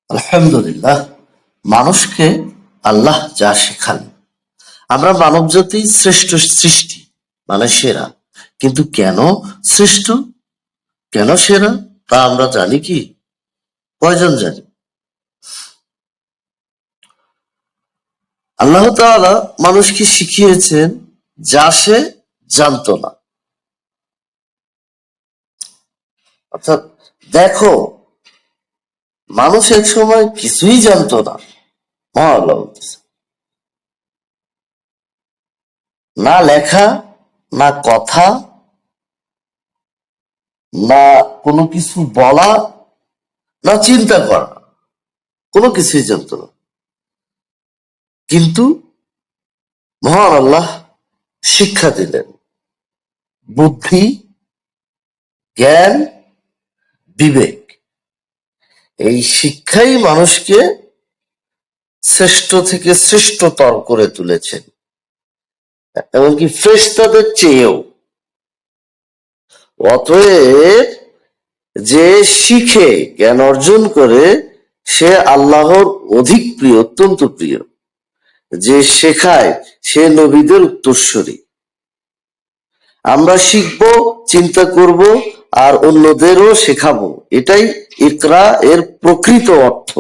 আলহামদুলিল্লাহ, মানুষকে আল্লাহ যা শেখান, আমরা মানব জাতি শ্রেষ্ঠ সৃষ্টি, মানে সেরা। কিন্তু কেন শ্রেষ্ঠ, কেন সেরা, তা আমরা জানি কি? কয়জন জানি? আল্লাহ তাআলা মানুষকে শিখিয়েছেন যা সে জানতো না। অর্থাৎ দেখো, মানুষ এক সময় কিছুই জানতো না। মহান আল্লাহ বলতেছে, না লেখা, না কথা, না কোনো কিছু বলা, না চিন্তা করা, কোনো কিছুই জানতো না। কিন্তু মহান আল্লাহ শিক্ষা দিলেন, বুদ্ধি, জ্ঞান, বিবেক। এই শিক্ষাই মানুষকে শ্রেষ্ঠ থেকে শ্রেষ্ঠতর করে তুলেছেন, এমনকি ফেরেশতাদের চেয়েও। অতএব যে শিখে জ্ঞান অর্জন করে সে আল্লাহর অধিক প্রিয়, অত্যন্ত প্রিয়। যে শেখায় সে নবীদের উত্তরসূরি। আমরা শিখব, চিন্তা করব, আর অন্যদেরও শেখাবো। এটাই ইকরা এর প্রকৃত অর্থ।